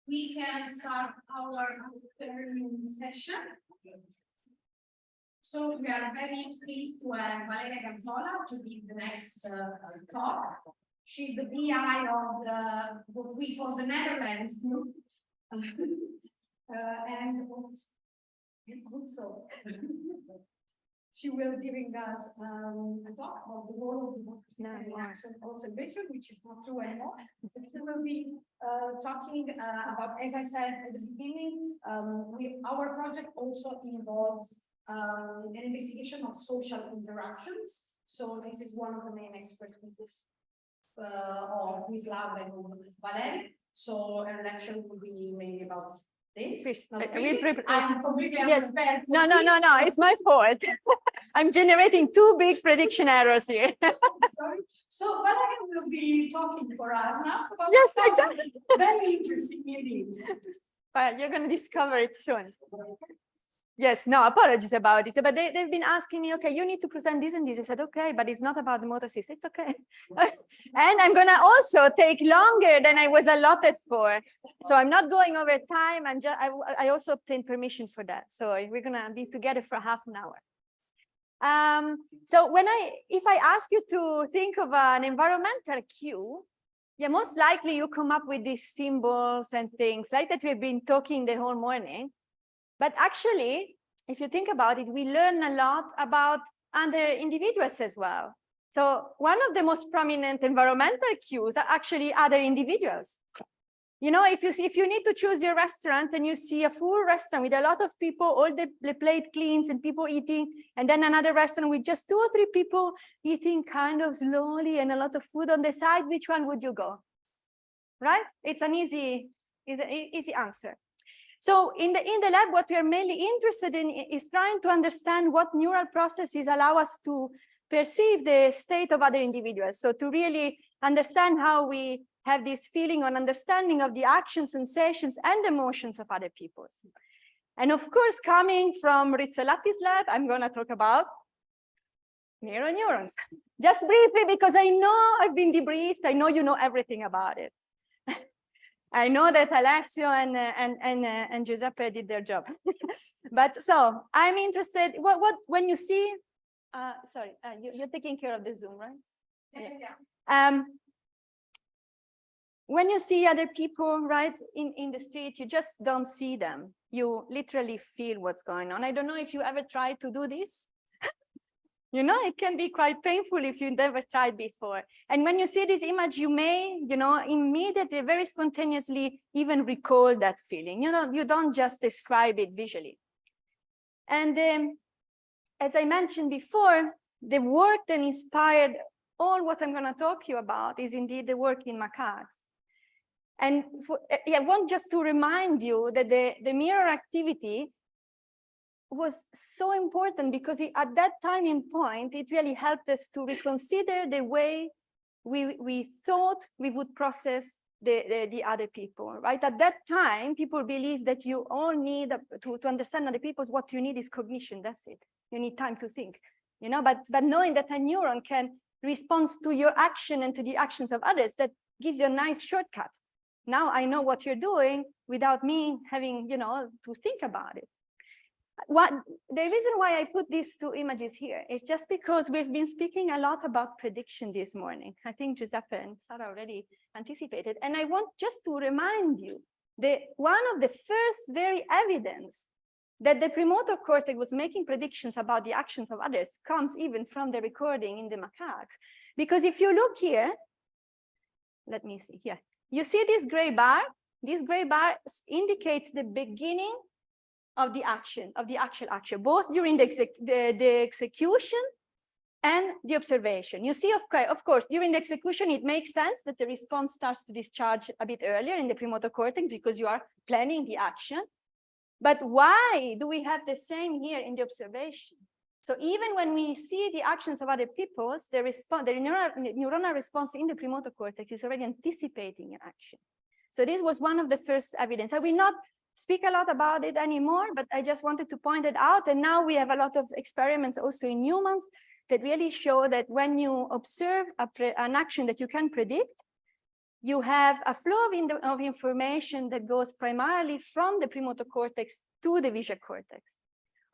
we can start our afternoon session. So we are very pleased to have Valeria Gazzola to give the next talk. She's the BI of the what we call the Netherlands group, and also she will be giving us a talk about the role of the action conservation, which is not true anymore. She will be talking about, as I said at the beginning, our project also involves an investigation of social interactions. So this is one of the main expertises of this lab and Valeria. So her lecture will be mainly about this. I'm completely unprepared. No, it's my fault. I'm generating two big prediction errors here. Sorry. So Valeria will be talking for us now about exactly. Very interesting indeed. Well, you're going to discover it soon. Yes, no, apologies about this, but they've been asking me, okay, you need to present this and this. I said, okay, but it's not about the motor system. It's okay. And I'm going to also take longer than I was allotted for. So I'm not going over time. I also obtained permission for that. So we're going to be together for half an hour. So if I ask you to think of an environmental cue, yeah, most likely you come up with these symbols and things like that we've been talking the whole morning. But actually, if you think about it, we learn a lot about other individuals as well. So one of the most prominent environmental cues are actually other individuals. You know, if you need to choose your restaurant and you see a full restaurant with a lot of people, all the plate cleans and people eating, and then another restaurant with just 2 or 3 people eating kind of slowly and a lot of food on the side, which one would you go? Right? It's an easy answer. So in the lab, what we are mainly interested in is trying to understand what neural processes allow us to perceive the state of other individuals. So to really understand how we have this feeling on understanding of the actions, sensations, and emotions of other people. And of course, coming from Rizzolatti's lab, I'm going to talk about mirror neurons. Just briefly, because I know I've been debriefed. I know you know everything about it. I know that Alessio and Giuseppe did their job. But so I'm interested, when you see, sorry, you're taking care of the Zoom, right? Yeah. When you see other people, right, in the street, you just don't see them. You literally feel what's going on. I don't know if you ever tried to do this. You know, it can be quite painful if you never tried before. And when you see this image, you may, you know, immediately, very spontaneously even recall that feeling. You know, you don't just describe it visually. And as I mentioned before, the work that inspired all what I'm going to talk to you about is indeed the work in macaques. And I want just to remind you that the mirror activity was so important because at that timing point, it really helped us to reconsider the way we thought we would process the other people, right? At that time, people believed that you all need to understand other people, what you need is cognition, that's it. You need time to think, you know, but knowing that a neuron can respond to your action and to the actions of others, that gives you a nice shortcut. Now I know what you're doing without me having, you know, to think about it. The reason why I put these 2 images here is just because we've been speaking a lot about prediction this morning. I think Giuseppe and Sarah already anticipated. And I want just to remind you that one of the first very evidence that the premotor cortex was making predictions about the actions of others comes even from the recording in the macaques. Because if you look here, let me see here, you see this gray bar? This gray bar indicates the beginning of the action, of the actual action, both during the execution and the observation. You see, of course, during the execution, it makes sense that the response starts to discharge a bit earlier in the premotor cortex because you are planning the action. But why do we have the same here in the observation? So even when we see the actions of other people, the neuronal response in the premotor cortex is already anticipating an action. So this was one of the first evidence. I will not speak a lot about it anymore, but I just wanted to point it out. And now we have a lot of experiments also in humans that really show that when you observe an action that you can predict, you have a flow of information that goes primarily from the premotor cortex to the visual cortex.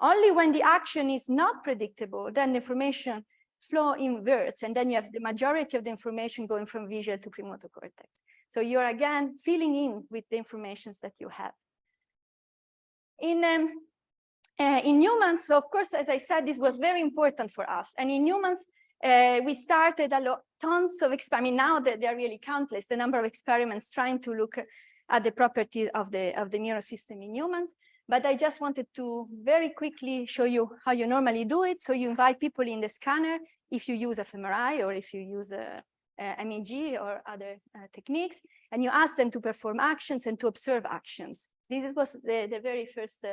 Only when the action is not predictable, then the information flow inverts, and then you have the majority of the information going from visual to premotor cortex. So you're again filling in with the information that you have. In humans, so of course, as I said, this was very important for us. And in humans, we started tons of experiments. Now that they're really countless, the number of experiments trying to look at the properties of the neural system in humans. But I just wanted to very quickly show you how you normally do it. So you invite people in the scanner if you use fMRI or if you use MEG or other techniques, and you ask them to perform actions and to observe actions. This was the very first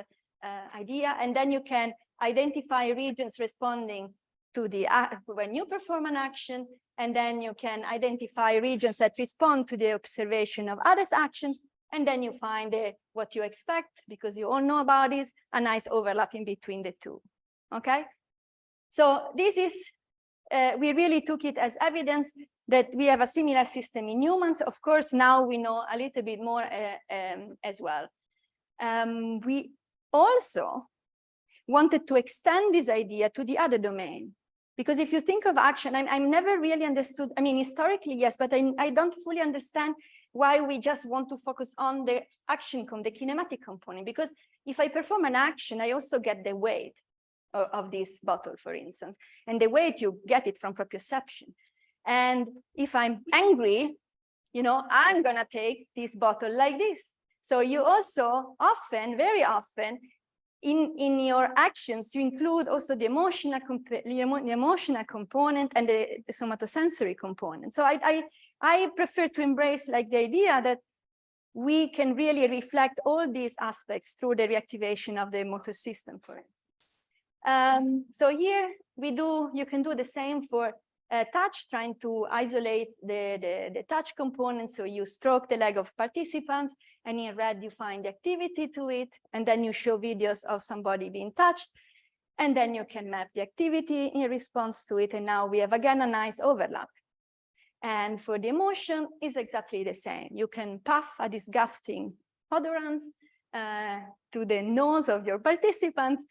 idea. And then you can identify regions responding to the when you perform an action, and then you can identify regions that respond to the observation of others' actions, and then you find what you expect, because you all know about this, a nice overlap in between the two, okay? So this is, we really took it as evidence that we have a similar system in humans. Of course, now we know a little bit more as well. We also wanted to extend this idea to the other domain. Because if you think of action, I'm never really understood, I mean, historically, yes, but I don't fully understand why we just want to focus on the action, the kinematic component. Because if I perform an action, I also get the weight of this bottle, for instance. And the weight, you get it from proprioception. And if I'm angry, you know, I'm gonna take this bottle like this. So you also often, very often, in your actions, you include also the emotional component and the somatosensory component. So I prefer to embrace like the idea that we can really reflect all these aspects through the reactivation of the motor system, for instance. So here you can do the same for touch, trying to isolate the touch component. So you stroke the leg of participants, and in red you find the activity to it, and then you show videos of somebody being touched, and then you can map the activity in response to it, and now we have again a nice overlap. And for the emotion, is exactly the same. You can puff a disgusting odorant to the nose of your participants,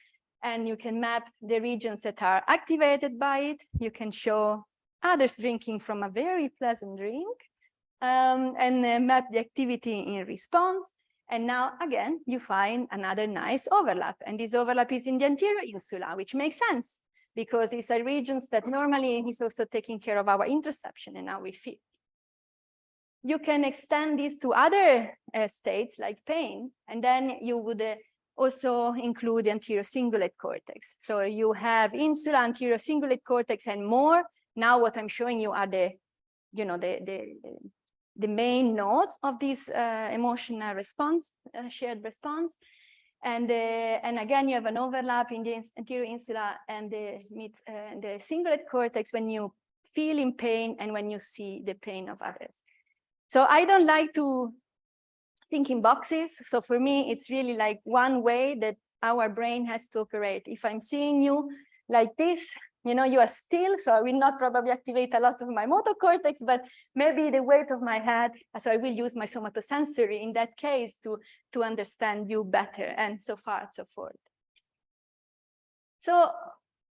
and you can map the regions that are activated by it. You can show others drinking from a very pleasant drink, and map the activity in response. And now, again, you find another nice overlap. And this overlap is in the anterior insula, which makes sense, because these are regions that normally is also taking care of our interoception, and now we feel. You can extend this to other states like pain, and then you would also include the anterior cingulate cortex. So you have insula, anterior cingulate cortex, and more. Now what I'm showing you are the main nodes of this emotional response, shared response. And again, you have an overlap in the anterior insula and the cingulate cortex when you feel in pain and when you see the pain of others. So I don't like to think in boxes. So for me, it's really like one way that our brain has to operate. If I'm seeing you like this, you know, you are still, so I will not probably activate a lot of my motor cortex, but maybe the weight of my head, so I will use my somatosensory in that case to understand you better, and so far and so forth. So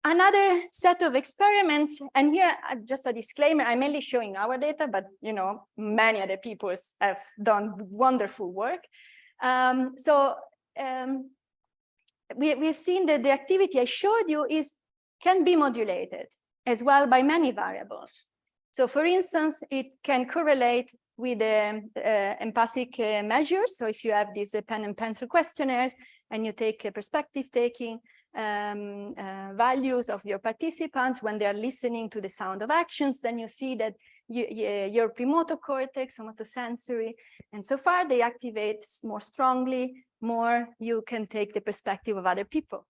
another set of experiments, and here just a disclaimer, I'm mainly showing our data, but you know, many other people have done wonderful work. We've seen that the activity I showed you can be modulated as well by many variables. So for instance, it can correlate with empathic measures. So if you have these pen and pencil questionnaires and you take perspective taking values of your participants when they're listening to the sound of actions, then you see that your premotor cortex, somatosensory, and so far they activate more strongly, more you can take the perspective of other people.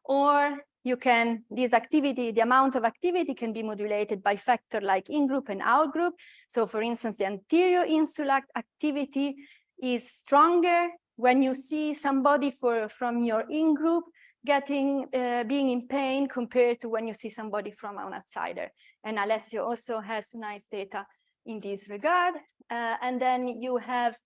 Or you can, the amount of activity can be modulated by factor like in-group and out-group. So for instance, the anterior insula activity is stronger when you see somebody from your in-group being in pain compared to when you see somebody from an outsider. And Alessio also has nice data in this regard. And then you have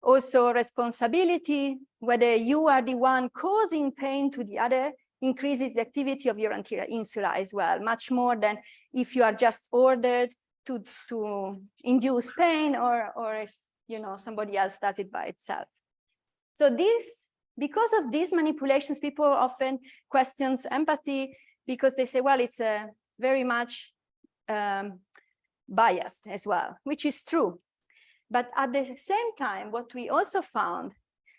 also responsibility, whether you are the one causing pain to the other, increases the activity of your anterior insula as well, much more than if you are just ordered to induce pain, or if somebody else does it by itself. So because of these manipulations, people often question empathy because they say, well, it's very much biased as well, which is true. But at the same time, what we also found,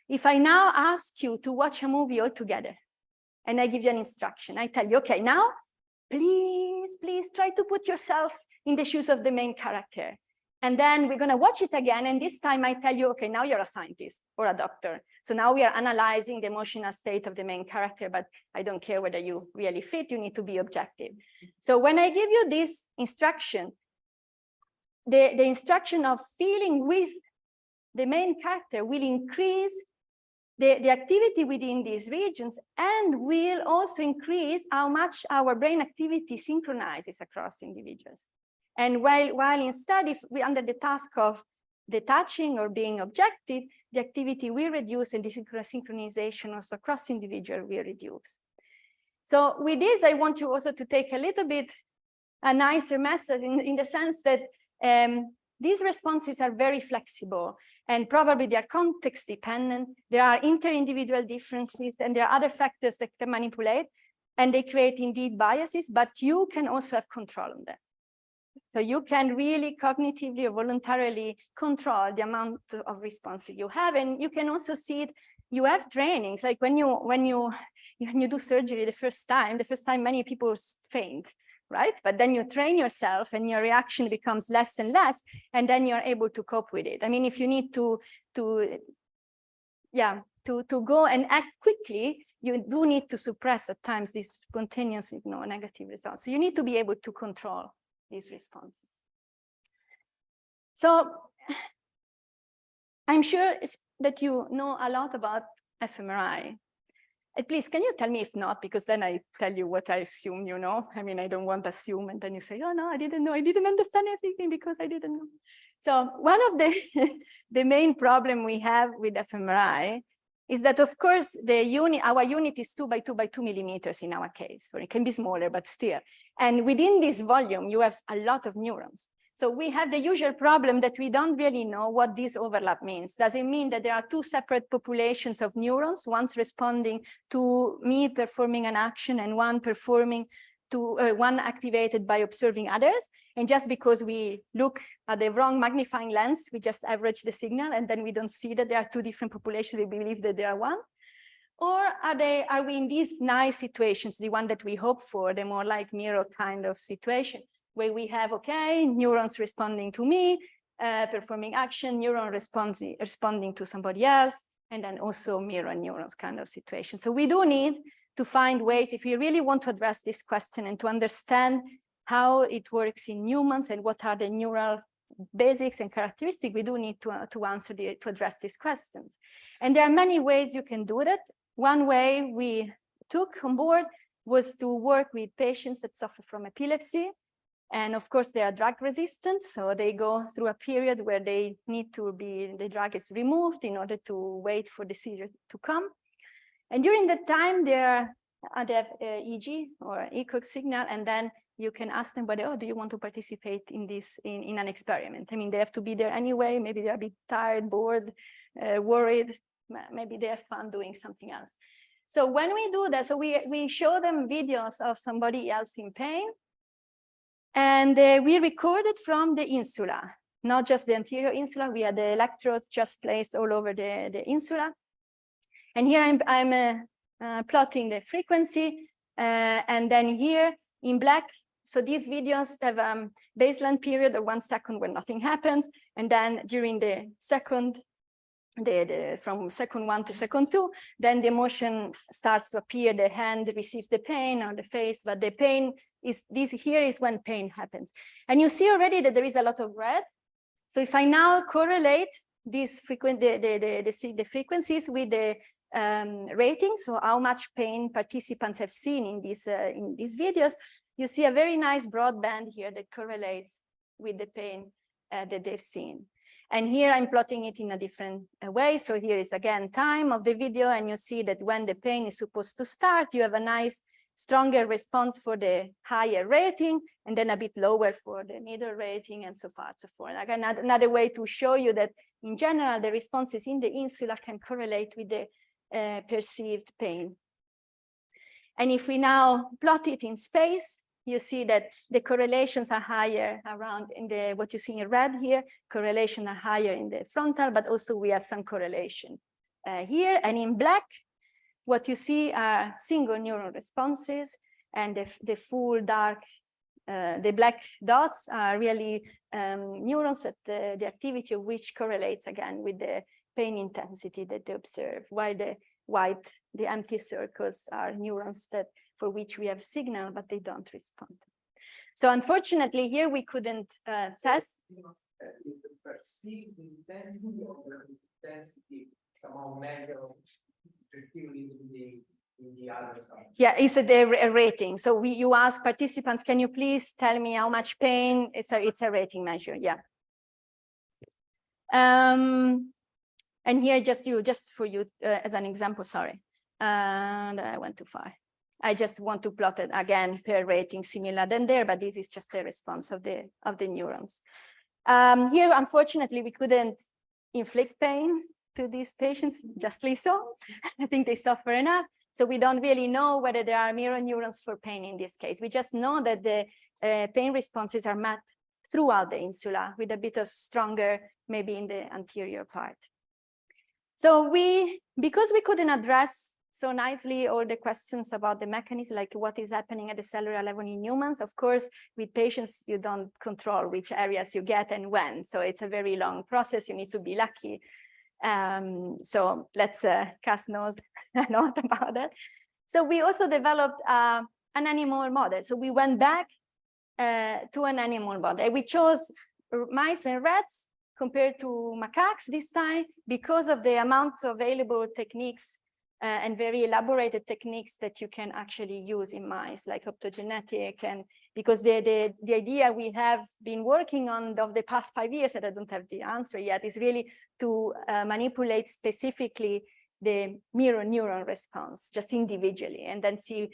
if I now ask you to watch a movie all together, and I give you an instruction, I tell you, okay, now, please try to put yourself in the shoes of the main character. And then we're gonna watch it again, and this time I tell you, okay, now you're a scientist or a doctor. So now we are analyzing the emotional state of the main character, but I don't care whether you really fit, you need to be objective. So when I give you this instruction, the instruction of feeling with the main character will increase the activity within these regions, and will also increase how much our brain activity synchronizes across individuals. And while instead, if we under the task of detaching or being objective, the activity will reduce and the synchronization also across individual will reduce. So with this, I want you also to take a little bit a nicer message in the sense that these responses are very flexible, and probably they are context dependent. There are inter-individual differences, and there are other factors that can manipulate, and they create indeed biases, but you can also have control on them. So you can really cognitively or voluntarily control the amount of responses you have, and you can also see it. You have trainings, like when you do surgery the first time many people faint, right? But then you train yourself and your reaction becomes less and less, and then you're able to cope with it. I mean, if you need to go and act quickly, you do need to suppress at times these spontaneous, negative results. So you need to be able to control these responses. So I'm sure that you know a lot about fMRI. Please, can you tell me if not, because then I tell you what I assume you know. I mean, I don't want to assume, and then you say, oh, no, I didn't know. I didn't understand everything because I didn't know. So one of the main problem we have with fMRI is that, of course, our unit is 2 by 2 by 2 millimeters in our case, or it can be smaller, but still. And within this volume, you have a lot of neurons. So we have the usual problem that we don't really know what this overlap means. Does it mean that there are two separate populations of neurons, one's responding to me performing an action and one performing to one activated by observing others? And just because we look at the wrong magnifying lens, we just average the signal, and then we don't see that there are two different populations, we believe that there are one? Or are we in these nice situations, the one that we hope for, the more like mirror kind of situation, where we have, okay, neurons responding to me, performing action, neuron responding to somebody else, and then also mirror neurons kind of situation. So we do need to find ways, if we really want to address this question and to understand how it works in humans and what are the neural basics and characteristics, we do need to address these questions. And there are many ways you can do that. One way we took on board was to work with patients that suffer from epilepsy. And of course, they are drug resistant, so they go through a period where they need to the drug is removed in order to wait for the seizure to come. And during that time, they have EEG or ECOG signal, and then you can ask them, but oh, do you want to participate in this, in an experiment? I mean, they have to be there anyway. Maybe they're a bit tired, bored, worried. Maybe they have fun doing something else. So when we do that, so we show them videos of somebody else in pain. And we recorded from the insula, not just the anterior insula. We had the electrodes just placed all over the insula. And here I'm plotting the frequency. And then here in black, so these videos have a baseline period of 1 second where nothing happens. And then during the second, from second 1 to second 2, then the emotion starts to appear, the hand receives the pain or the face, but the pain is, here is when pain happens. And you see already that there is a lot of red. So if I now correlate these the frequencies with the ratings, so how much pain participants have seen in these videos, you see a very nice broad band here that correlates with the pain that they've seen. And here I'm plotting it in a different way. So here is again time of the video, and you see that when the pain is supposed to start, you have a nice stronger response for the higher rating, and then a bit lower for the middle rating, and so far and so forth. Like another way to show you that in general, the responses in the insula can correlate with the perceived pain. And if we now plot it in space, you see that the correlations are higher around in the, what you see in red here, correlation are higher in the frontal, but also we have some correlation here. And in black, what you see are single neuron responses, and the full dark, the black dots are really neurons at the activity of which correlates again with the pain intensity that they observe, while the white, the empty circles are neurons that for which we have signal, but they don't respond. So unfortunately here we couldn't test. If the perceived intensity of the intensity somehow measure objectively in the other side. Yeah, it's a rating. So you ask participants, can you please tell me how much pain? It's a rating measure, yeah. And here just for you as an example, sorry, and I went too far. I just want to plot it again per rating similar than there, but this is just the response of the neurons. Here, unfortunately, we couldn't inflict pain to these patients, justly so. I think they suffer enough. So we don't really know whether there are mirror neurons for pain in this case. We just know that the pain responses are met throughout the insula with a bit of stronger, maybe in the anterior part. So because we couldn't address so nicely all the questions about the mechanism, like what is happening at the cellular level in humans, of course, with patients, you don't control which areas you get and when. So it's a very long process. You need to be lucky. So let's cast nose a lot about that. So we also developed an animal model. So we went back to an animal model. We chose mice and rats compared to macaques this time because of the amount of available techniques and very elaborated techniques that you can actually use in mice, like optogenetic, and because the idea we have been working on of the past 5 years, that I don't have the answer yet, is really to manipulate specifically the mirror neuron response, just individually, and then see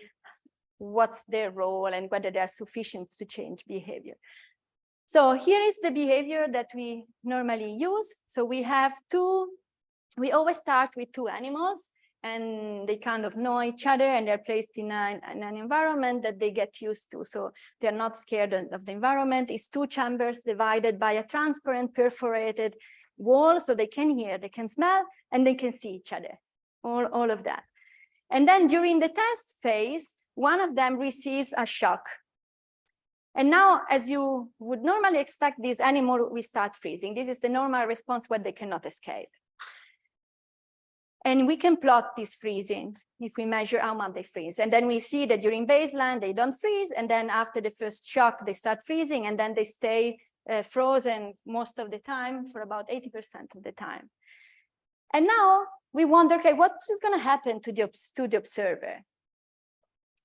what's their role and whether they are sufficient to change behavior. So here is the behavior that we normally use. So we always start with 2 animals, and they kind of know each other, and they're placed in an environment that they get used to. So they're not scared of the environment. It's 2 chambers divided by a transparent perforated wall, so they can hear, they can smell, and they can see each other, all of that. And then during the test phase, one of them receives a shock. And now, as you would normally expect, this animal will start freezing. This is the normal response when they cannot escape. And we can plot this freezing if we measure how much they freeze. And then we see that during baseline, they don't freeze. And then after the first shock, they start freezing. And then they stay frozen most of the time for about 80% of the time. And now we wonder, okay, what is going to happen to the observer?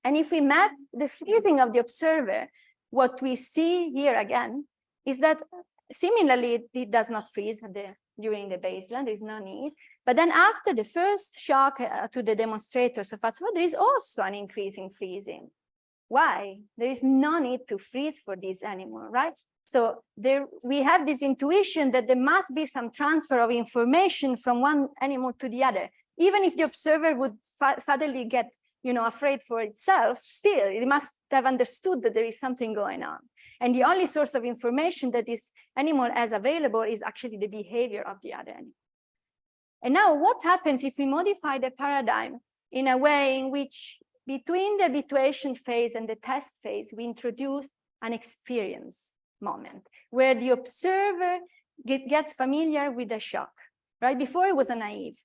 And if we map the freezing of the observer, what we see here again is that similarly, it does not freeze during the baseline, there is no need. But then after the first shock to the demonstrator, so far, there is also an increase in freezing. Why? There is no need to freeze for this animal, right? So we have this intuition that there must be some transfer of information from one animal to the other. Even if the observer would suddenly get afraid for itself, still, it must have understood that there is something going on. And the only source of information that this animal has available is actually the behavior of the other animal. And now what happens if we modify the paradigm in a way in which between the habituation phase and the test phase, we introduce an experience moment where the observer gets familiar with the shock, right? Before it was a naive.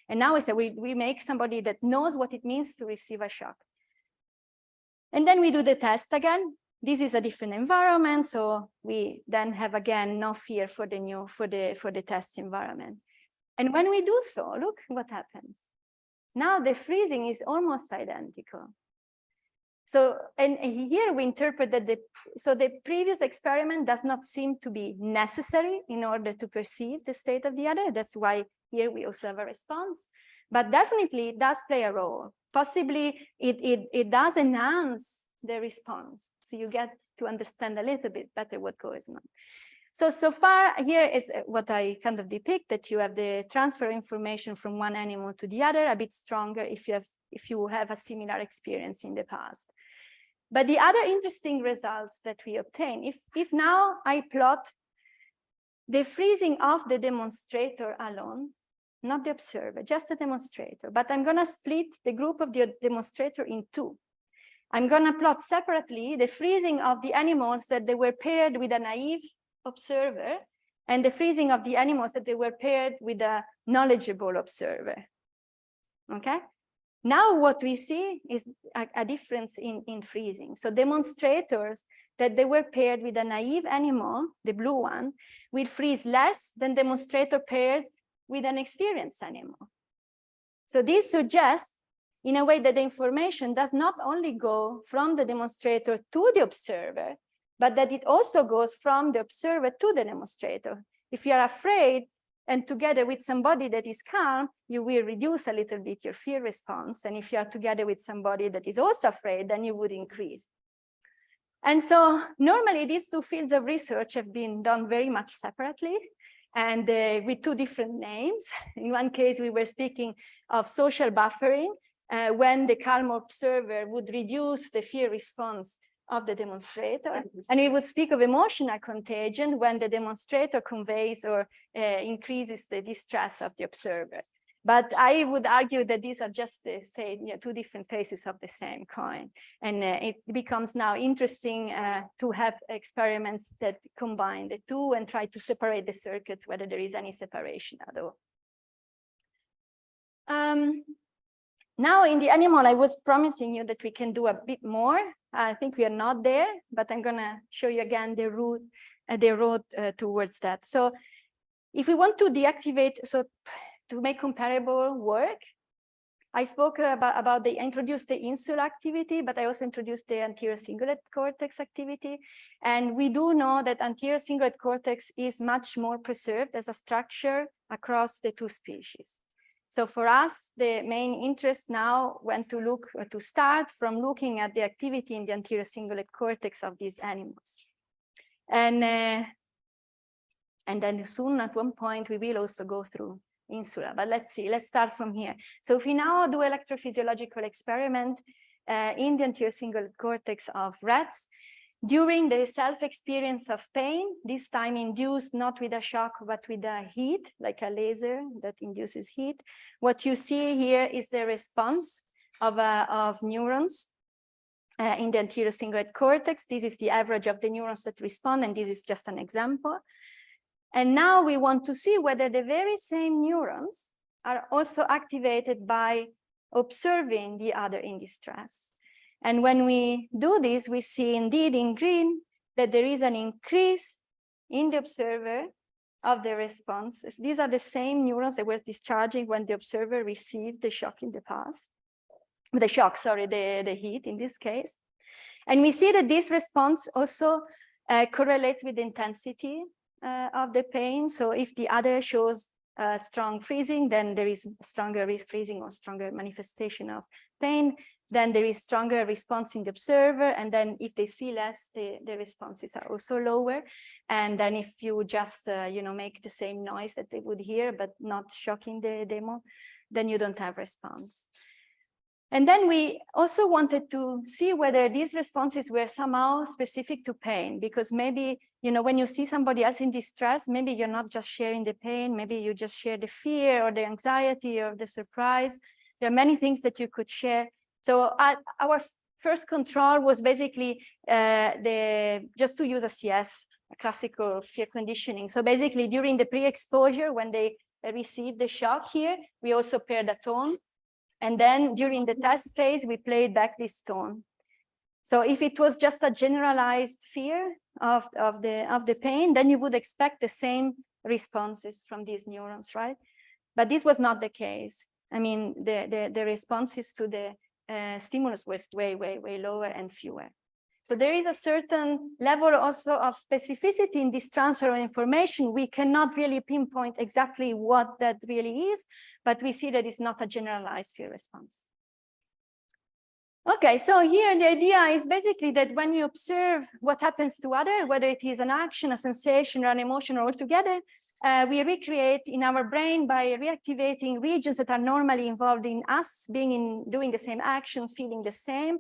And now we make somebody that knows what it means to receive a shock. And then we do the test again. This is a different environment, so we then have again no fear for the test environment. And when we do so, look what happens. Now the freezing is almost identical. So, and here we interpret that the previous experiment does not seem to be necessary in order to perceive the state of the other. That's why here we also have a response, but definitely it does play a role. Possibly it does enhance the response. So you get to understand a little bit better what goes on. So far here is what I kind of depict, that you have the transfer of information from one animal to the other, a bit stronger if you have a similar experience in the past. But the other interesting results that we obtain, if now I plot the freezing of the demonstrator alone, not the observer, just the demonstrator, but I'm gonna split the group of the demonstrator in two. I'm gonna plot separately the freezing of the animals that they were paired with a naive observer and the freezing of the animals that they were paired with a knowledgeable observer. Okay, now what we see is a difference in freezing. So demonstrators that they were paired with a naive animal, the blue one, will freeze less than demonstrator paired with an experienced animal. So this suggests in a way that the information does not only go from the demonstrator to the observer, but that it also goes from the observer to the demonstrator. If you are afraid and together with somebody that is calm, you will reduce a little bit your fear response. And if you are together with somebody that is also afraid, then you would increase. And so normally these two fields of research have been done very much separately and with two different names. In one case, we were speaking of social buffering, when the calm observer would reduce the fear response of the demonstrator. And we would speak of emotional contagion when the demonstrator conveys or increases the distress of the observer. But I would argue that these are just, two different faces of the same coin. And it becomes now interesting to have experiments that combine the two and try to separate the circuits, whether there is any separation at all. Now in the animal, I was promising you that we can do a bit more. I think we are not there, but I'm gonna show you again the road towards that. So if we want to deactivate, so to make comparable work, I spoke about introduced the insula activity, but I also introduced the anterior cingulate cortex activity. And we do know that anterior cingulate cortex is much more preserved as a structure across the two species. So for us, the main interest now went to start from looking at the activity in the anterior cingulate cortex of these animals. And then soon at one point, we will also go through insula, but let's see, let's start from here. So if we now do electrophysiological experiment in the anterior cingulate cortex of rats, during the self-experience of pain, this time induced not with a shock, but with a heat, like a laser that induces heat. What you see here is the response of neurons in the anterior cingulate cortex. This is the average of the neurons that respond, and this is just an example. And now we want to see whether the very same neurons are also activated by observing the other in distress. And when we do this, we see indeed in green that there is an increase in the observer of the response. These are the same neurons that were discharging when the observer received the shock in the past. The shock, sorry, the heat in this case. And we see that this response also correlates with the intensity of the pain. So if the other shows strong freezing, then there is stronger freezing or stronger manifestation of pain. Then there is stronger response in the observer. And then if they see less, the responses are also lower. And then if you just, make the same noise that they would hear, but not shocking the demo, then you don't have response. And then we also wanted to see whether these responses were somehow specific to pain, because maybe, when you see somebody else in distress, maybe you're not just sharing the pain, maybe you just share the fear or the anxiety or the surprise. There are many things that you could share. So our first control was basically just to use a CS, a classical fear conditioning. So basically during the pre-exposure, when they received the shock here, we also paired a tone. And then during the test phase, we played back this tone. So if it was just a generalized fear of the pain, then you would expect the same responses from these neurons, right? But this was not the case. I mean, the responses to the stimulus was way, way, way lower and fewer. So there is a certain level also of specificity in this transfer of information. We cannot really pinpoint exactly what that really is, but we see that it's not a generalized fear response. Okay, so here the idea is basically that when you observe what happens to others, whether it is an action, a sensation, or an emotion, or all together, we recreate in our brain by reactivating regions that are normally involved in us doing the same action, feeling the same,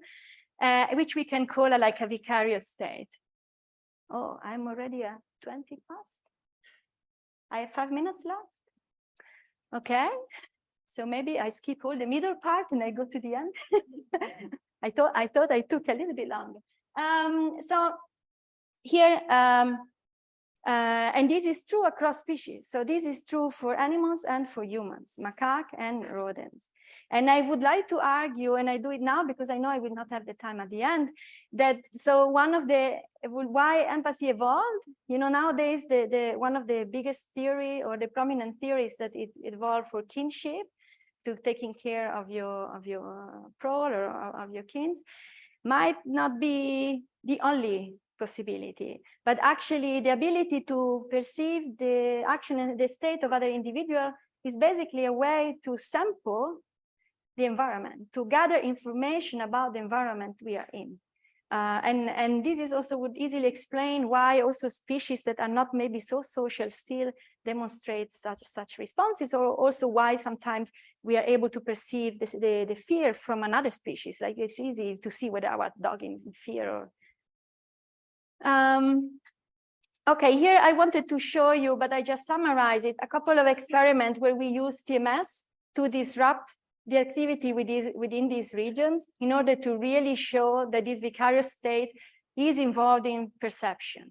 which we can call like a vicarious state. Oh, I'm already at 20 past. I have 5 minutes left. Okay. So maybe I skip all the middle part and I go to the end. I thought I took a little bit longer. So here, and this is true across species. So this is true for animals and for humans, macaque and rodents. And I would like to argue, and I do it now because I know I will not have the time at the end, that so one of the why empathy evolved, you know, nowadays the one of the biggest theory or the prominent theories that it evolved for kinship, to taking care of your prole or of your kins, might not be the only possibility, but actually the ability to perceive the action and the state of other individual is basically a way to sample the environment, to gather information about the environment we are in. And this is also would easily explain why also species that are not maybe so social still demonstrate such responses, or also why sometimes we are able to perceive the fear from another species. Like it's easy to see whether our dog is in fear or. Okay, here I wanted to show you, but I just summarize it, a couple of experiments where we use TMS to disrupt the activity within these regions in order to really show that this vicarious state is involved in perception.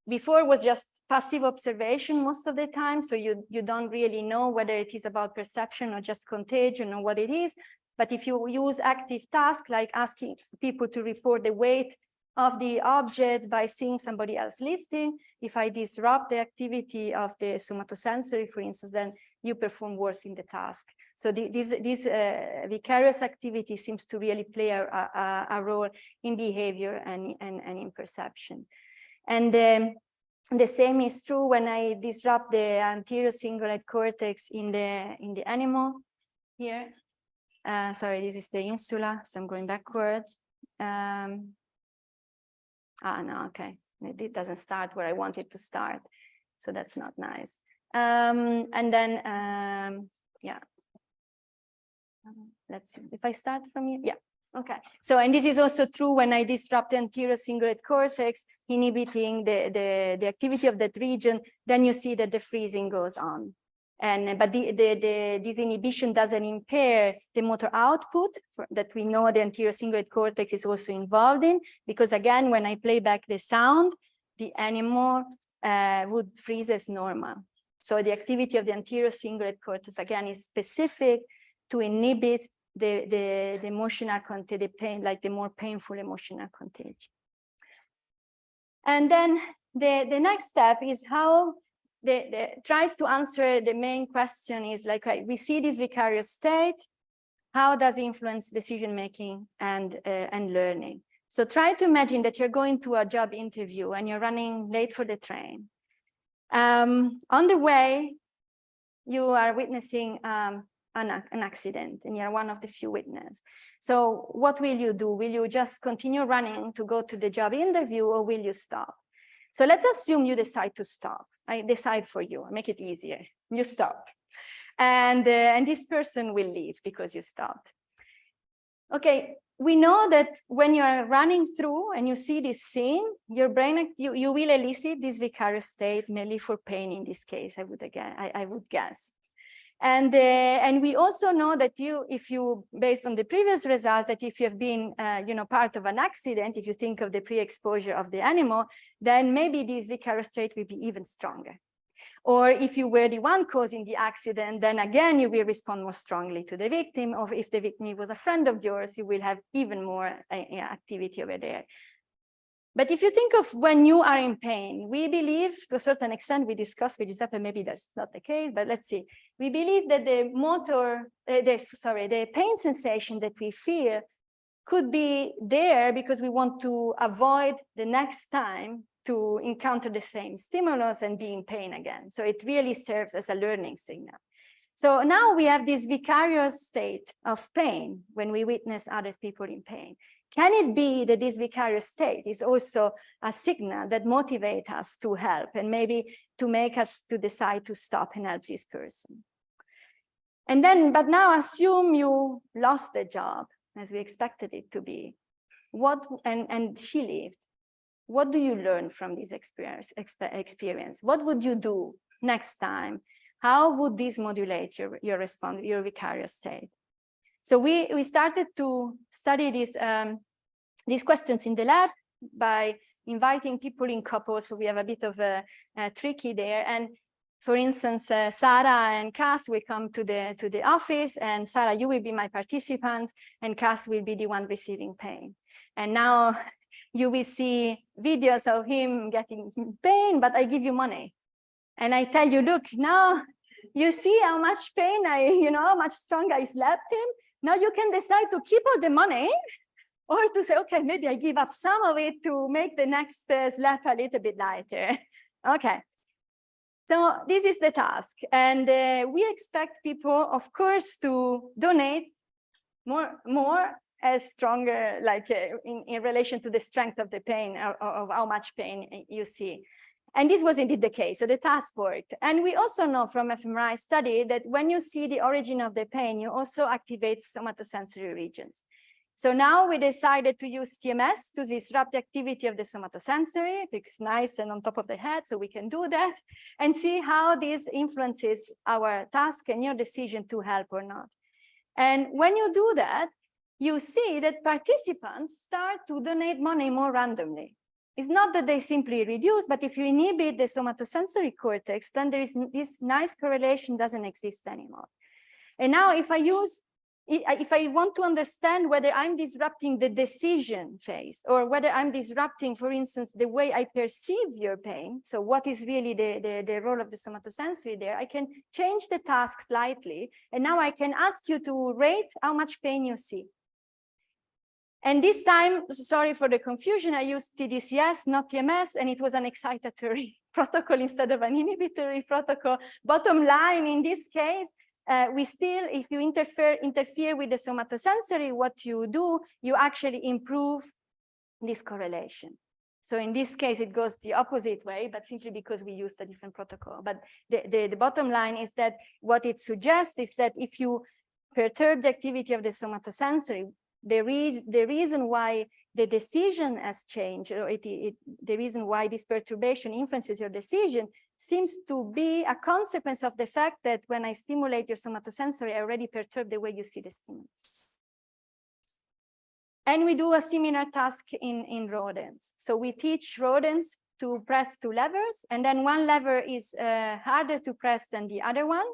Before it was just passive observation most of the time, so you don't really know whether it is about perception or just contagion or what it is. But if you use active tasks like asking people to report the weight of the object by seeing somebody else lifting, if I disrupt the activity of the somatosensory, for instance, then you perform worse in the task. So this vicarious activity seems to really play a role in behavior and in perception. And the same is true when I disrupt the anterior cingulate cortex in the animal here. Sorry, this is the insula, so I'm going backward. No, okay, it doesn't start where I want it to start, so that's not nice. And then, yeah. Let's see if I start from here. Yeah, okay. So, and this is also true when I disrupt the anterior cingulate cortex, inhibiting the activity of that region, then you see that the freezing goes on. And but this inhibition doesn't impair the motor output that we know the anterior cingulate cortex is also involved in, because again, when I play back the sound, the animal would freeze as normal. So the activity of the anterior cingulate cortex again is specific to inhibit the emotional contagion, the pain, like the more painful emotional contagion. And then the next step is how tries to answer the main question is like, we see this vicarious state, how does it influence decision-making and learning? So try to imagine that you're going to a job interview and you're running late for the train. On the way, you are witnessing an accident and you're one of the few witnesses. So what will you do? Will you just continue running to go to the job interview, or will you stop? So let's assume you decide to stop. I decide for you, I make it easier. You stop. And this person will leave because you stopped. Okay, we know that when you're running through and you see this scene, your brain, you will elicit this vicarious state, mainly for pain in this case, I would guess. And we also know that if you, based on the previous result, that if you have been, part of an accident, if you think of the pre-exposure of the animal, then maybe this vicarious state will be even stronger. Or if you were the one causing the accident, then again, you will respond more strongly to the victim. Or if the victim was a friend of yours, you will have even more activity over there. But if you think of when you are in pain, we believe to a certain extent, we discussed with Giuseppe, maybe that's not the case, but let's see. We believe that the pain sensation that we feel could be there because we want to avoid the next time to encounter the same stimulus and be in pain again. So it really serves as a learning signal. So now we have this vicarious state of pain when we witness other people in pain. Can it be that this vicarious state is also a signal that motivates us to help and maybe to make us to decide to stop and help this person? And then, but now assume you lost the job as we expected it to be. And she lived. What do you learn from this experience? What would you do next time? How would this modulate your response, your vicarious state? So we started to study these questions in the lab by inviting people in couples. So we have a bit of a tricky there. And for instance, Sarah and Cass will come to the office, and Sarah, you will be my participants, and Cass will be the one receiving pain. And now you will see videos of him getting pain, but I give you money. And I tell you, look, now you see how much pain how much stronger I slapped him. Now you can decide to keep all the money or to say, okay, maybe I give up some of it to make the next slap a little bit lighter. Okay. So this is the task. And we expect people, of course, to donate more as stronger, like in relation to the strength of the pain or of how much pain you see. And this was indeed the case, so the task worked. And we also know from fMRI study that when you see the origin of the pain, you also activate somatosensory regions. So now we decided to use TMS to disrupt the activity of the somatosensory, because it's nice and on top of the head, so we can do that, and see how this influences our task and your decision to help or not. And when you do that, you see that participants start to donate money more randomly. It's not that they simply reduce, but if you inhibit the somatosensory cortex, then there is this nice correlation doesn't exist anymore. And now if I want to understand whether I'm disrupting the decision phase or whether I'm disrupting, for instance, the way I perceive your pain, so what is really the role of the somatosensory there, I can change the task slightly. And now I can ask you to rate how much pain you see. And this time, sorry for the confusion, I used TDCS, not TMS, and it was an excitatory protocol instead of an inhibitory protocol. Bottom line, in this case, we still, if you interfere with the somatosensory, what you do, you actually improve this correlation. So in this case, it goes the opposite way, but simply because we used a different protocol. But the bottom line is that what it suggests is that if you perturb the activity of the somatosensory, the reason why the decision has changed, or the reason why this perturbation influences your decision seems to be a consequence of the fact that when I stimulate your somatosensory, I already perturb the way you see the stimulus. And we do a similar task in rodents. So we teach rodents to press two levers, and then one lever is harder to press than the other one.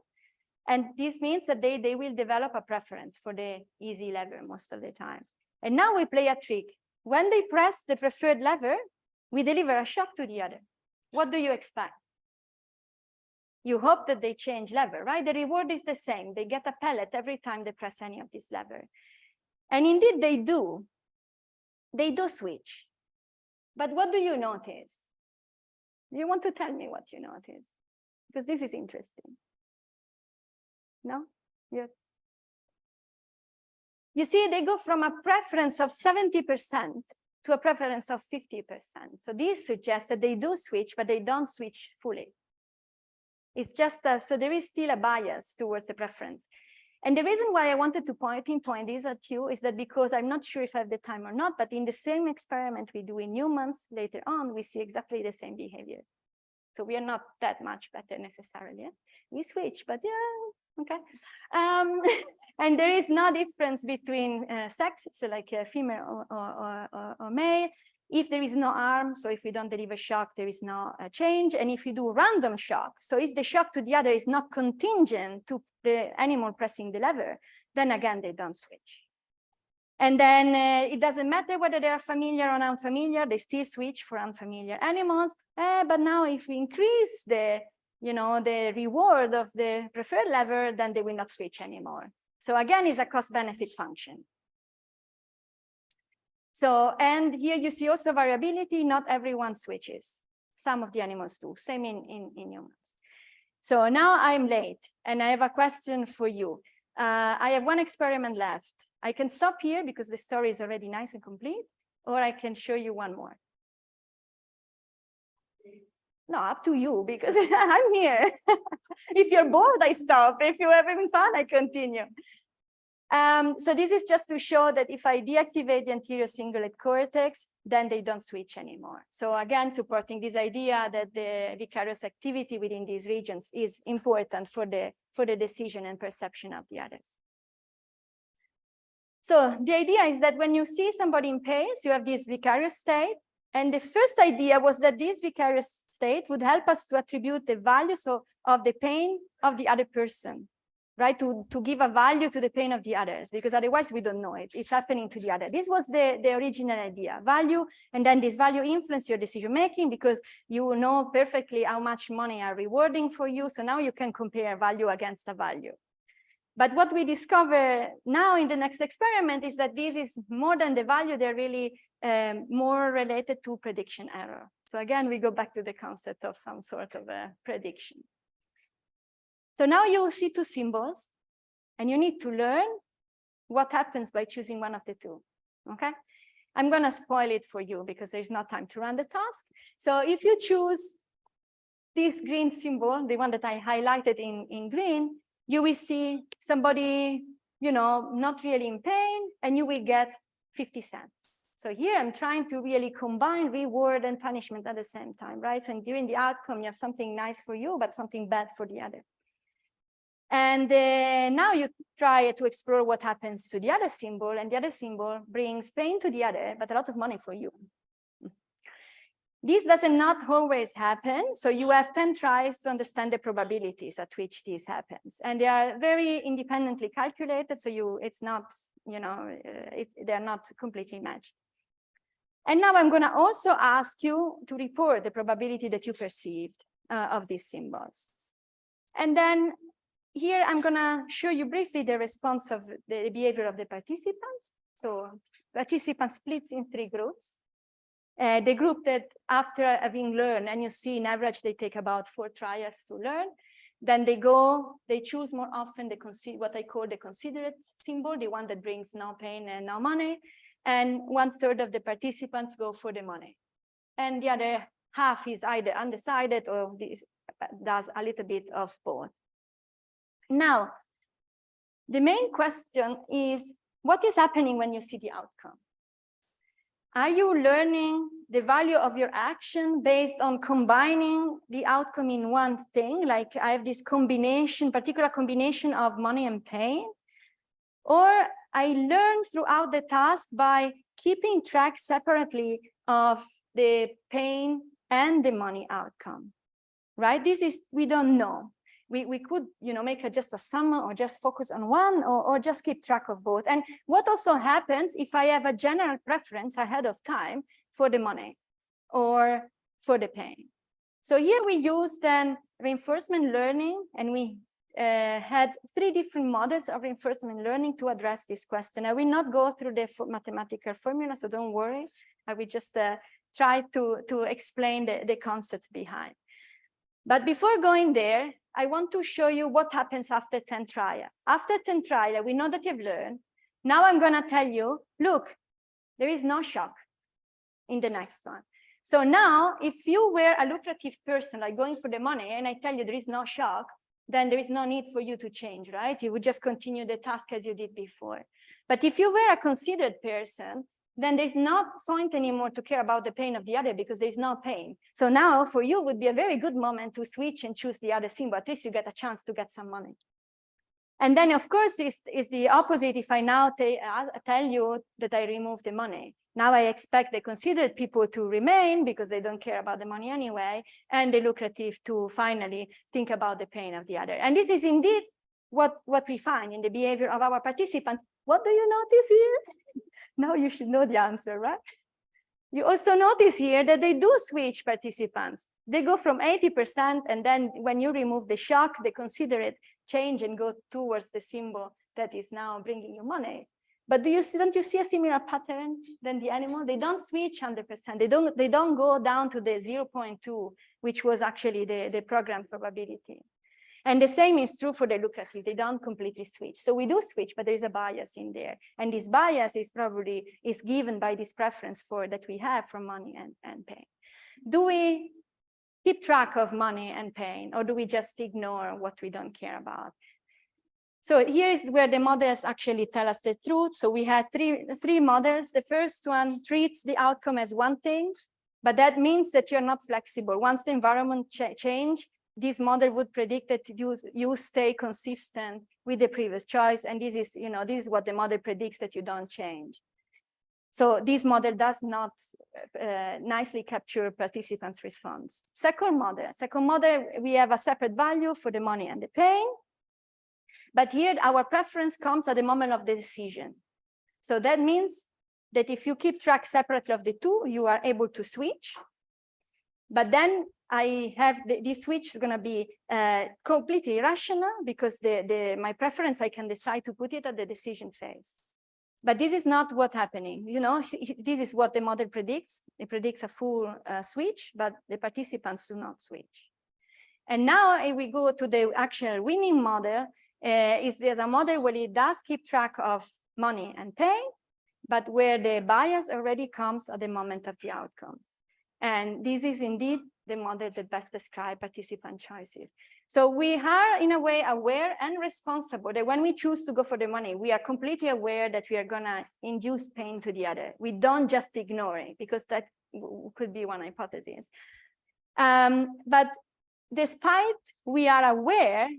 And this means that they will develop a preference for the easy lever most of the time. And now we play a trick. When they press the preferred lever, we deliver a shock to the other. What do you expect? You hope that they change lever, right? The reward is the same. They get a pellet every time they press any of this lever. And indeed they do. They do switch. But what do you notice? You want to tell me what you notice? Because this is interesting. No? You see, they go from a preference of 70% to a preference of 50%. So this suggests that they do switch, but they don't switch fully. It's just, so there is still a bias towards the preference. And the reason why I wanted to pinpoint this at you is that because I'm not sure if I have the time or not, but in the same experiment we do in humans later on, we see exactly the same behavior. So we are not that much better necessarily. We switch, but yeah, okay. And there is no difference between sexes, so like female or male. If there is no arm, so if we don't deliver shock, there is no change. And if you do random shock, so if the shock to the other is not contingent to the animal pressing the lever, then again, they don't switch. And then it doesn't matter whether they are familiar or unfamiliar, they still switch for unfamiliar animals. But now if we increase the reward of the preferred lever, then they will not switch anymore. So again, it's a cost-benefit function. So, and here you see also variability, not everyone switches. Some of the animals do, same in humans. So now I'm late and I have a question for you. I have one experiment left. I can stop here because the story is already nice and complete, or I can show you one more. No, up to you, because I'm here. If you're bored, I stop. If you're having fun, I continue. So this is just to show that if I deactivate the anterior cingulate cortex, then they don't switch anymore. So again, supporting this idea that the vicarious activity within these regions is important for the decision and perception of the others. So the idea is that when you see somebody in pain, you have this vicarious state. And the first idea was that this vicarious state would help us to attribute the values of the pain of the other person, right? To give a value to the pain of the others, because otherwise we don't know it. It's happening to the other. This was the original idea, value, and then this value influence your decision making because you know perfectly how much money are rewarding for you. So now you can compare value against a value. But what we discover now in the next experiment is that this is more than the value, they're really more related to prediction error. So again, we go back to the concept of some sort of a prediction. So now you see two symbols and you need to learn what happens by choosing one of the two, okay? I'm gonna spoil it for you because there's no time to run the task. So if you choose this green symbol, the one that I highlighted in green, you will see somebody, you know, not really in pain, and you will get 50 cents. So here I'm trying to really combine reward and punishment at the same time, right? So during the outcome, you have something nice for you, but something bad for the other. And now you try to explore what happens to the other symbol, and the other symbol brings pain to the other, but a lot of money for you. This does not always happen. So you have 10 tries to understand the probabilities at which this happens. And they are very independently calculated. So it's not, you know, they're not completely matched. And now I'm gonna also ask you to report the probability that you perceived of these symbols. And then here I'm gonna show you briefly the response of the behavior of the participants. So participants splits in 3 groups. The group that after having learned, and you see in average, they take about 4 trials to learn, then they choose more often what I call the considerate symbol, the one that brings no pain and no money, and 1/3 of the participants go for the money. And the other half is either undecided or does a little bit of both. Now, the main question is, what is happening when you see the outcome? Are you learning the value of your action based on combining the outcome in one thing? Like I have this particular combination of money and pain. Or I learned throughout the task by keeping track separately of the pain and the money outcome, right? We don't know. We could, you know, make just a sum or just focus on one or just keep track of both. And what also happens if I have a general preference ahead of time for the money or for the pain? So here we use then reinforcement learning, and we had 3 different models of reinforcement learning to address this question. I will not go through the mathematical formula, so don't worry. I will just try to explain the concept behind. But before going there, I want to show you what happens after 10 trial. After 10 trial, we know that you've learned. Now I'm going to tell you, look, there is no shock in the next one. So now, if you were a lucrative person, like going for the money, and I tell you there is no shock, then there is no need for you to change, right? You would just continue the task as you did before. But if you were a considered person, then there's no point anymore to care about the pain of the other because there's no pain. So now for you would be a very good moment to switch and choose the other symbol. At least you get a chance to get some money. And then of course is the opposite. If I now tell you that I remove the money, now I expect the considered people to remain because they don't care about the money anyway, and the lucrative to finally think about the pain of the other. And this is indeed what we find in the behavior of our participants. What do you notice here? Now you should know the answer, right? You also notice here that they do switch participants. They go from 80%, and then when you remove the shock, they consider it change and go towards the symbol that is now bringing you money. But don't you see a similar pattern than the animal? They don't switch 100%. They don't go down to the 0.2, which was actually the program probability. And the same is true for the lucrative. They don't completely switch. So we do switch, but there is a bias in there. And this bias is probably given by this preference that we have for money and pain. Do we keep track of money and pain, or do we just ignore what we don't care about? So here is where the models actually tell us the truth. So we had three models. The first one treats the outcome as one thing, but that means that you're not flexible. Once the environment change, this model would predict that you stay consistent with the previous choice. And this is what the model predicts, that you don't change. So this model does not nicely capture participants' response. Second model, we have a separate value for the money and the pain. But here our preference comes at the moment of the decision. So that means that if you keep track separately of the two, you are able to switch. But then I have this switch is going to be completely irrational, because my preference, I can decide to put it at the decision phase. But this is not what's happening. This is what the model predicts. It predicts a full switch, but the participants do not switch. And now if we go to the actual winning model, there's a model where it does keep track of money and pain, but where the bias already comes at the moment of the outcome. And this is indeed the model that best describes participant choices. So we are, in a way, aware and responsible that when we choose to go for the money, we are completely aware that we are going to induce pain to the other. We don't just ignore it, because that could be one hypothesis. But despite we are aware,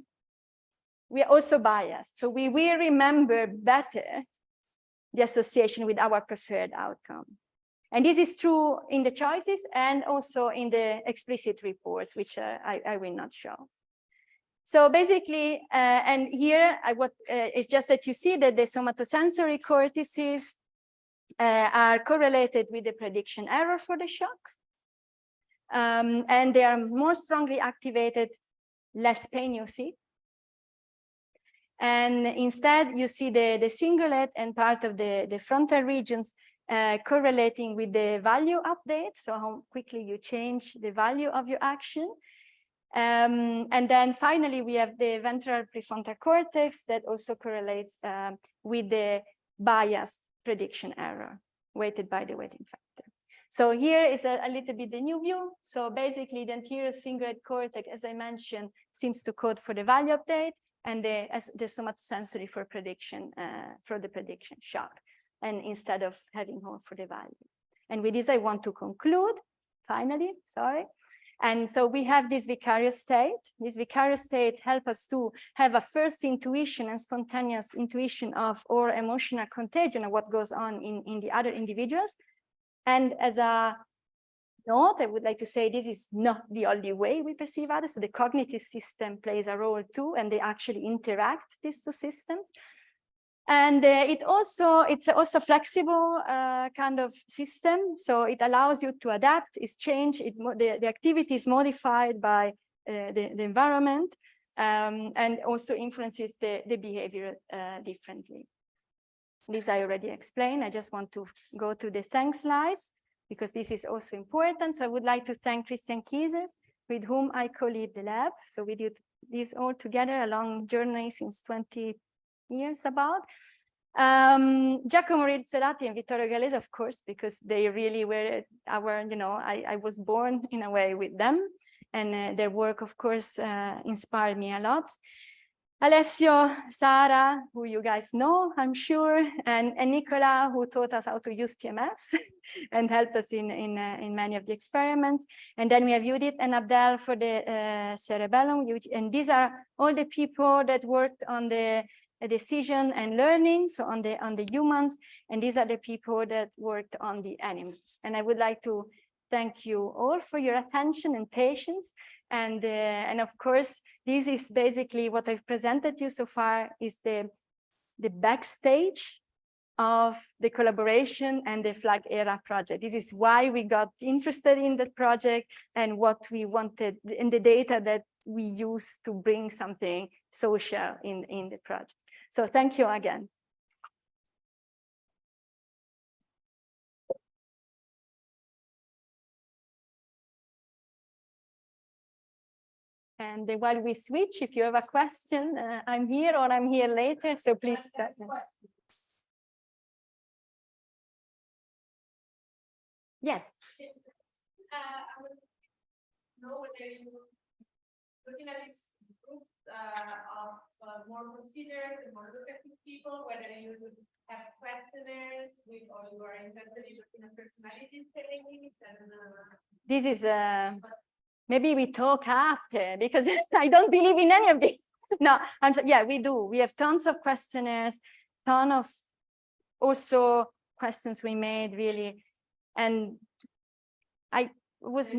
we are also biased. So we will remember better the association with our preferred outcome. And this is true in the choices and also in the explicit report, which I will not show. So basically, and here it's just that you see that the somatosensory cortices are correlated with the prediction error for the shock. And they are more strongly activated, less pain you see. And instead, you see the cingulate and part of the frontal regions correlating with the value update, so how quickly you change the value of your action. And then finally, we have the ventral prefrontal cortex that also correlates with the biased prediction error weighted by the weighting factor. So here is a little bit the new view. So basically, the anterior cingulate cortex, as I mentioned, seems to code for the value update, and the somatosensory for prediction, for the prediction shock, and instead of having hold for the value. And with this, I want to conclude, finally, sorry. And so we have this vicarious state. This vicarious state helps us to have a first intuition and spontaneous intuition of or emotional contagion of what goes on in the other individuals. And as a note, I would like to say this is not the only way we perceive others. So the cognitive system plays a role too, and they actually interact, these two systems. And it's also flexible kind of system. So it allows you to adapt, it's changed, the activity is modified by the environment, and also influences the behavior differently. This I already explained. I just want to go to the thanks slides, because this is also important. So I would like to thank Christian Kieses, with whom I co-lead the lab. So we did this all together, a long journey since 20 years about. Giacomo Rizzolatti and Vittorio Gallese, of course, because they really were our, I was born in a way with them, and their work, of course, inspired me a lot. Alessio, Sara, who you guys know, I'm sure, and Nicola, who taught us how to use TMS and helped us in many of the experiments. And then we have Judith and Abdel for the cerebellum, and these are all the people that worked on the decision and learning, so on the humans, and these are the people that worked on the animals. And I would like to thank you all for your attention and patience. And of course, this is basically what I've presented you so far, is the backstage of the collaboration and the Flag Era project. This is why we got interested in that project and what we wanted in the data that we use to bring something social in the project. So thank you again. And then while we switch, if you have a question, I'm here or I'm here later, so please. Yes. I would know whether you looking at these groups of more considered, more locative people, whether you would have questionnaires with, or you are interested in looking at personality traits and. This is maybe we talk after, because I don't believe in any of this. No, yeah, we do. We have tons of questionnaires, ton of also questions we made really, and I was.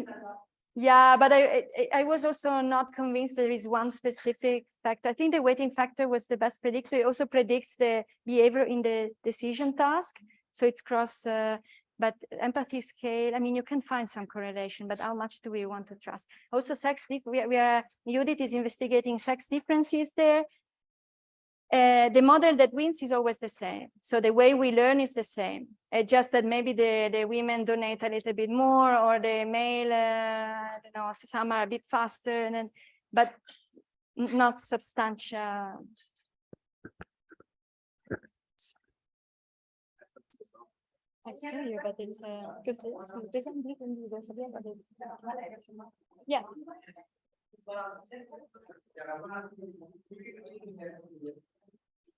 Yeah, but I was also not convinced there is one specific factor. I think the weighting factor was the best predictor. It also predicts the behavior in the decision task. So it's cross, but empathy scale, I mean, you can find some correlation, but how much do we want to trust? Also sex, Judith is investigating sex differences there. The model that wins is always the same. So the way we learn is the same. Just that maybe the women donate a little bit more, or the male, I don't know, some are a bit faster, and then, but not substantial. I tell you, but it's because they can do this again, but yeah.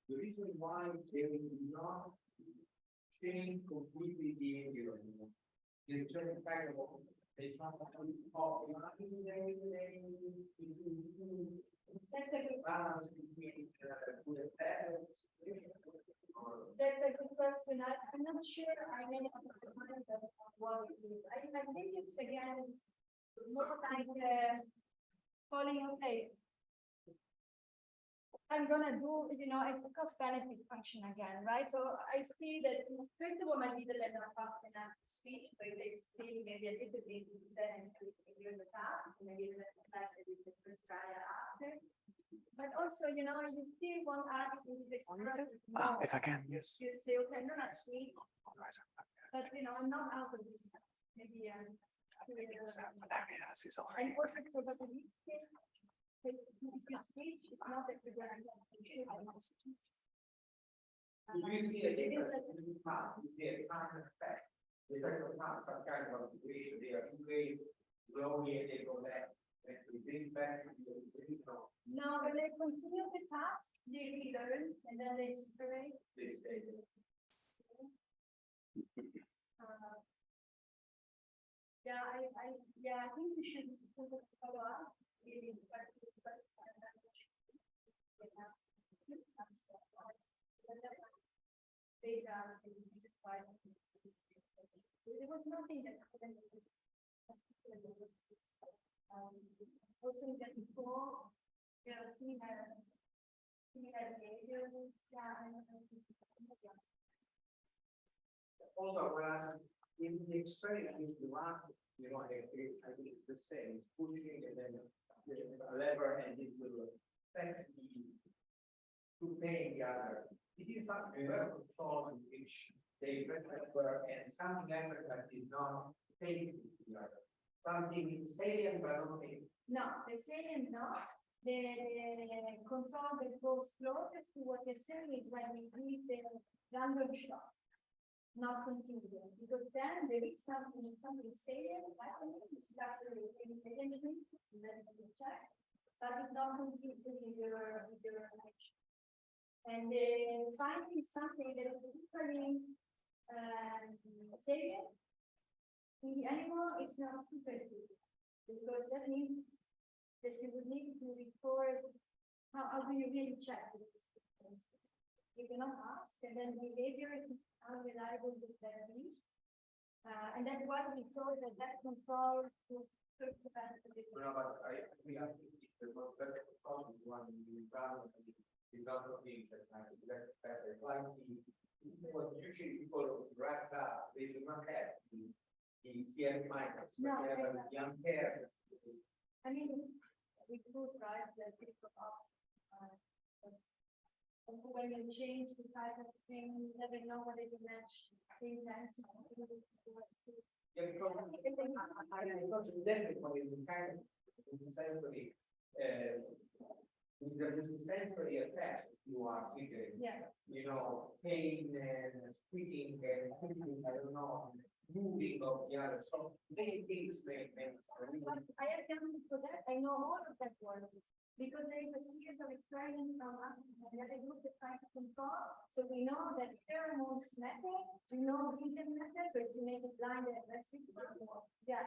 The reason why they will not change completely behavior is just the fact that they can't balance between That's a good question. I'm not sure I made up my mind of what it is. I think it's again more like falling okay. I'm gonna do, you know, it's a cost benefit function again, right? So I see that first of all, maybe the level of fast enough to speak, so they still maybe a little bit then during the task, maybe the first try after. But also, you know, you still want articles to express. If I can, yes. You say, okay, I'm not sweet, but you know, I'm not out of this. Maybe Valeria Gazzola. and also probably if you speak, it's not that you're going to you see a difference in the time, you see a time effect. The effect of not some kind of integration, they are two ways, slowly and they go back. And we bring back to the original. No, but they continue the task, they relearn, and then they separate. This day. Yeah, I think we should follow up. There was nothing that happened. Also in the before, seeing that behavior, Also, whereas in the experience, you want, you know, I think it's the same, pushing and then a lever and this will affect to pay the other. It is something very control in which they remember and something that is not taken to the other. Something is salient but not taken. no, the salient not. The control that goes closest to what they're saying is when we give the random shot, not continuing, because then there is something salient happening, after the salient, and then you check, but it's not continuing with your action. And finding something that is equally salient in the animal is not super good, because that means that you would need to record how do you really check this? You cannot ask, and then behavior is unreliable with that be. And that's why we thought that control to prevent the difference. No, but we have to keep the most better control one in rather than the other things that I think that's better. Like what usually people grasp up, they do not have the CS minus, but they have a young pair. I mean, we could write that people when you change the type of thing, you never know whether you match the intensity. Yeah, because it's difficult in the kind of essentially with the multisensory effect you are triggering, Yeah. you know, pain and squeaking and clicking, I don't know, moving of the other, so many things may. I have the answer for that. I know all of that work. Because there is a series of experiments from us and the other group that try to control. So we know that pheromones matter, we know vision matter, so if you make it blind, that's it. Yeah,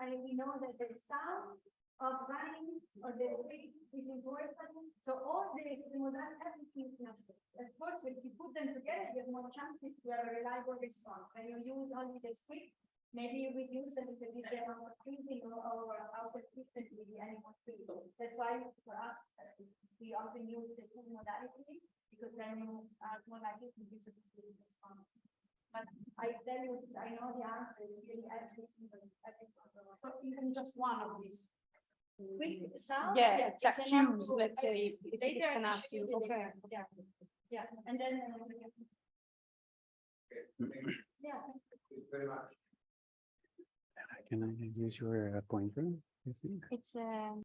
and we know that the sound of running or the weight is important. So all this, the modal, everything is natural. Of course, if you put them together, you have more chances to have a reliable response. When you use only the squeak, maybe you reduce a little bit the amount of breathing or how consistently the animal breathes. That's why for us, we often use the two modalities because then you are more likely to use a good response. But I tell you, I know the answer. You really every single, so even just one of these. Quick sound. Yeah, it's a an fuse, apple. let's say. Later, It's I an can show you apple, the okay. data. Yeah, yeah, and then, yeah. Thank you very much. Can I use your pointer? You think? It's